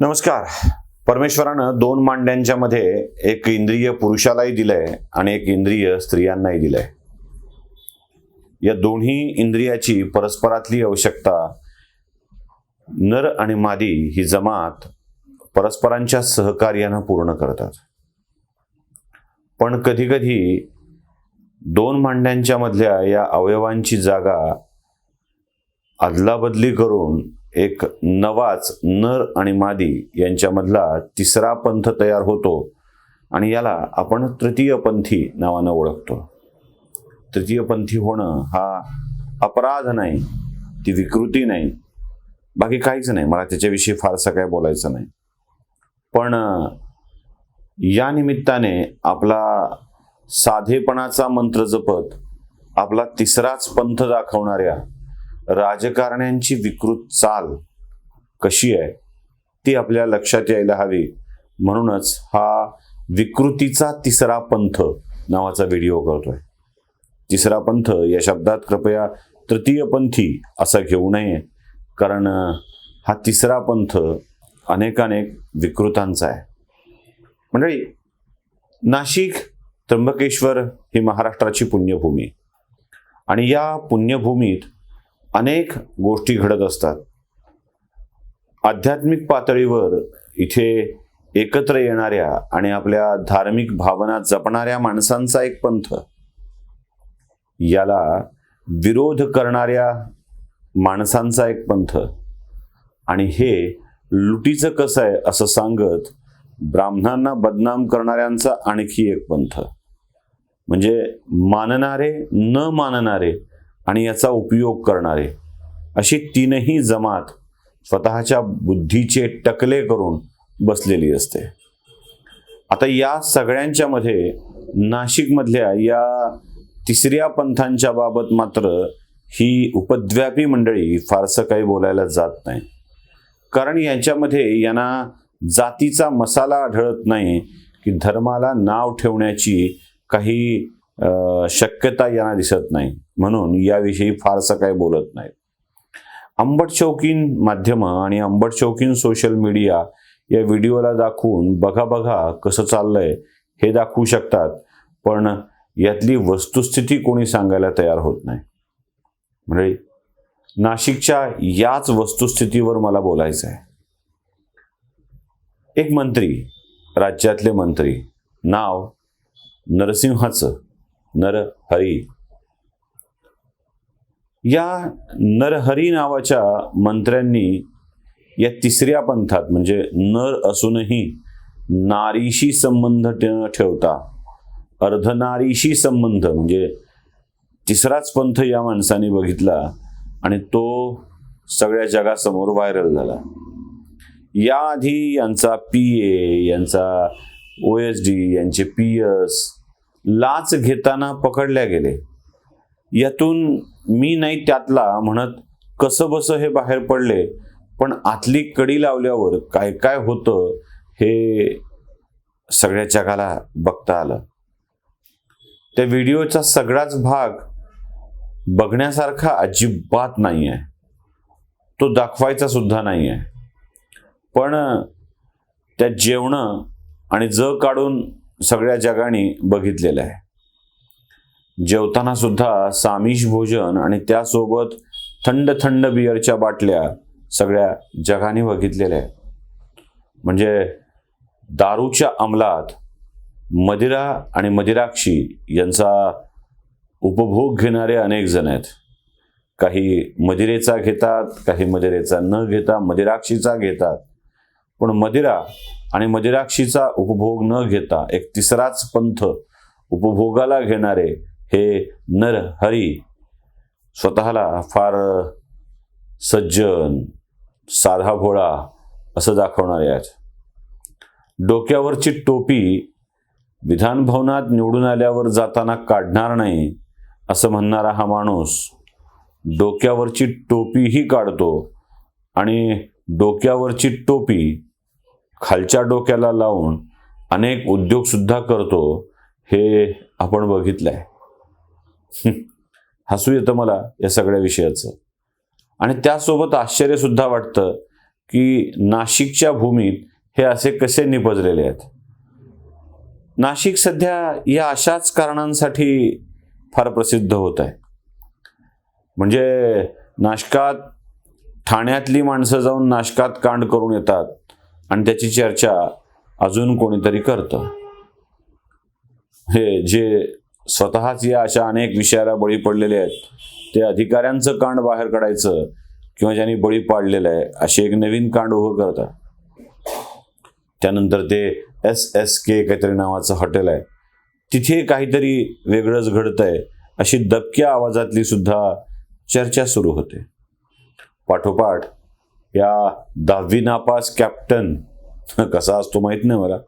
नमस्कार. परमेश्वरानं दोन मांड्यांच्या मध्ये एक इंद्रिय पुरुषालाही दिलंय आणि एक इंद्रिय स्त्रियांनाही दिलंय. या दोन्ही इंद्रियाची परस्परातली आवश्यकता नर आणि मादी ही जमात परस्परांच्या सहकार्यानं पूर्ण करतात. पण कधी कधी दोन मांड्यांच्या मधल्या या अवयवांची जागा अदलाबदली करून एक नवाच नर आणि मादी यांच्यामधला तिसरा पंथ तयार होतो आणि याला आपण तृतीयपंथी नावानं ओळखतो. तृतीयपंथी होणं हा अपराध नाही, ती विकृती नाही, बाकी काहीच नाही. मला त्याच्याविषयी फारसं काय बोलायचं नाही. पण या निमित्ताने आपला साधेपणाचा मंत्र जपत आपला तिसराच पंथ दाखवणाऱ्या राजकारण्यांची विकृत चाल कशी आहे ती आपल्या लक्षात यायला हवी. म्हणूनच हा विकृतीचा तिसरा पंथ नावाचा व्हिडिओ करतोय. तिसरा पंथ या शब्दात कृपया तृतीयपंथी असं घेऊ नये, कारण हा तिसरा पंथ अनेकानेक विकृतांचा आहे. मंडळी, नाशिक त्र्यंबकेश्वर ही महाराष्ट्राची पुण्यभूमी आणि या पुण्यभूमीत अनेक गोष्टी घडत असतात. आध्यात्मिक पातळीवर इथे एकत्र येणाऱ्या आणि आपल्या धार्मिक भावना जपणाऱ्या माणसांचा एक पंथ, याला विरोध करणाऱ्या माणसांचा एक पंथ आणि हे लुटीचं कसं आहे असं सांगत ब्राह्मणांना बदनाम करणाऱ्यांचा आणखी एक पंथ. म्हणजे मानणारे, न मानणारे आणि याचा उपयोग करणारे, अशी तीनही जमात स्वतःच्या बुद्धीचे टकले करून बसलेली असते. आता या सगळ्यांच्या मध्ये नाशिकमधल्या या तिसऱ्या पंथांच्या बाबत मात्र ही उपद्व्यापी मंडळी फारसं काही बोलायला जात नाही. कारण यांच्यामध्ये यांना जातीचा मसाला आढळत नाही की धर्माला नाव ठेवण्याची काही शक्यता यांना दिसत नाही, म्हणून याविषयी फारसं काही बोलत नाहीत. अंबट शौकीन माध्यमं आणि अंबट शौकीन सोशल मीडिया या व्हिडिओला दाखवून बघा बघा कसं चाललंय हे दाखवू शकतात, पण यातली वस्तुस्थिती कोणी सांगायला तयार होत नाही. म्हणजे नाशिकच्या याच वस्तुस्थितीवर मला बोलायचं आहे. एक मंत्री, राज्यातले मंत्री, नाव नरसिंहाचं, नरहरी. या नरहरी नावाच्या मंत्र्यांनी या तिसऱ्या पंथात, म्हणजे नर असूनही नारीशी संबंध न ठेवता अर्धनारीशी संबंध, म्हणजे तिसराच पंथ या माणसाने बघितला आणि तो सगळ्या जगासमोर व्हायरल झाला. याआधी यांचा PA, यांचा OSD, यांचे PS लाच घेताना पकडल्या गेले. यातून मी नाही त्यातला म्हणत कसं बसं हे बाहेर पडले, पण आतली कडी लावल्यावर काय काय होतं हे सगळ्या जगाला बघता आलं. त्या व्हिडिओचा सगळाच भाग बघण्यासारखा अजिबात नाही आहे, तो दाखवायचा सुद्धा नाही आहे. पण त्या जेवणं आणि जग काढून सगळ्या जगाने बघितलेलं आहे. जेवताना सुद्धा सामिष भोजन आणि त्यासोबत थंड थंड बिअरच्या बाटल्या सगळ्या जगाने बघितलेल्या आहे. म्हणजे दारूच्या अंमलात मदिरा आणि मदिराक्षी यांचा उपभोग घेणारे अनेक जण आहेत. काही मदिरेचा घेतात, काही मदिरेचा न घेता मदिराक्षीचा घेतात. पण मदिरा आणि मदिराक्षीचा उपभोग न घेता एक तिसराच पंथ उपभोगाला घेणारे हे नरहरी स्वतःला फार सज्जन, साधा भोळा असं दाखवणारे आहेत. डोक्यावरची टोपी विधान भवनात निवडून आल्यावर जाताना काढणार नाही असं म्हणणारा हा माणूस डोक्यावरची टोपीही काढतो आणि डोक्यावरची टोपी खालच्या डोक्याला लावून अनेक उद्योग सुद्धा करतो. हे आपण बघितलंय. हसू येतं मला या सगळ्या विषयाचं आणि त्यासोबत आश्चर्य सुद्धा वाटतं की नाशिकच्या भूमीत हे असे कसे निपजलेले आहेत. नाशिक सध्या या अशाच कारणांसाठी फार प्रसिद्ध होत आहे. म्हणजे नाशकात ठाण्यातली माणसं जाऊन नाशकात कांड करून येतात आणि त्याची चर्चा अजून कोणीतरी करतं. हे जे स्वतःच या अशा अनेक विषयाला बळी पडलेले आहेत ते अधिकाऱ्यांचं कांड बाहेर काढायचं किंवा ज्यांनी बळी पाडलेलं आहे असे एक नवीन कांड उभं करतात. त्यानंतर ते SSK काहीतरी नावाचं हॉटेल आहे, तिथे काहीतरी वेगळंच घडतंय अशी दबक्या आवाजातली सुद्धा चर्चा सुरू होते. पाठोपाठ या 10वी नापास कॅप्टन कसा असतो माहित नाही मला,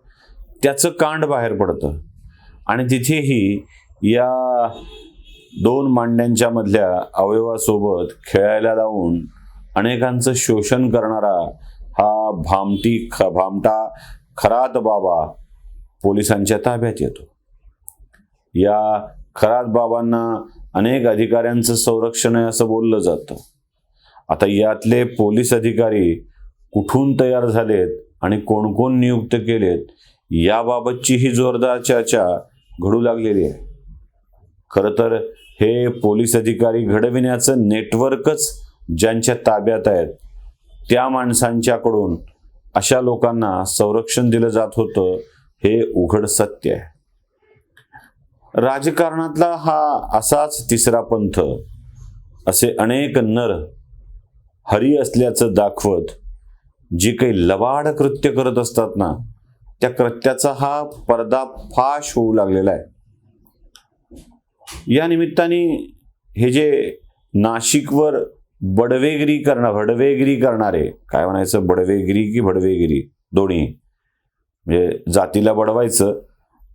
त्याचं कांड बाहेर पडतं आणि तिथेही या 2 मांड्यांच्या मधल्या अवयवासोबत खेळायला लावून अनेकांचं शोषण करणारा हा भामटा खरात बाबा पोलिसांच्या ताब्यात येतो. या खरात बाबांना अनेक अधिकाऱ्यांचं संरक्षण आहे असं बोललं जातं. आता यातले पोलीस अधिकारी कुठून तयार झालेत आणि कोण कोण नियुक्त केलेत याबाबतची ही जोरदार चर्चा घडू लागलेली आहे. खरं तर हे पोलीस अधिकारी घडविण्याचं नेटवर्कच ज्यांच्या ताब्यात आहेत त्या माणसांच्याकडून अशा लोकांना संरक्षण दिलं जात होतं हे उघड सत्य आहे. राजकारणातला हा असाच तिसरा पंथ असे अनेक नर हरी असल्याचं दाखवत जे काही लवाड कृत्य करत असतात ना, त्या कृत्याचा हा पर्दाफाश होऊ लागलेला आहे. या निमित्ताने हे जे नाशिकवर बडवेगिरी करणारे, काय म्हणायचं, बडवेगिरी की भडवेगिरी, दोन्ही, म्हणजे जातीला बडवायचं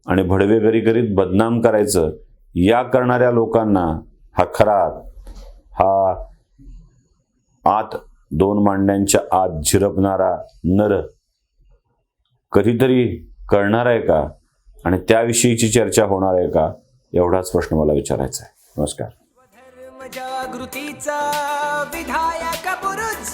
आणि भडवेगिरी करीत बदनाम करायचं, या करणाऱ्या लोकांना हा खरात, हा आत 2 मांड्यांच्या आत झिरपणारा नर कधीतरी कळणार आहे का आणि त्याविषयीची चर्चा होणार आहे का, एवढाच प्रश्न मला विचारायचा आहे. नमस्कार. जागृतीचा विधायक बुरुज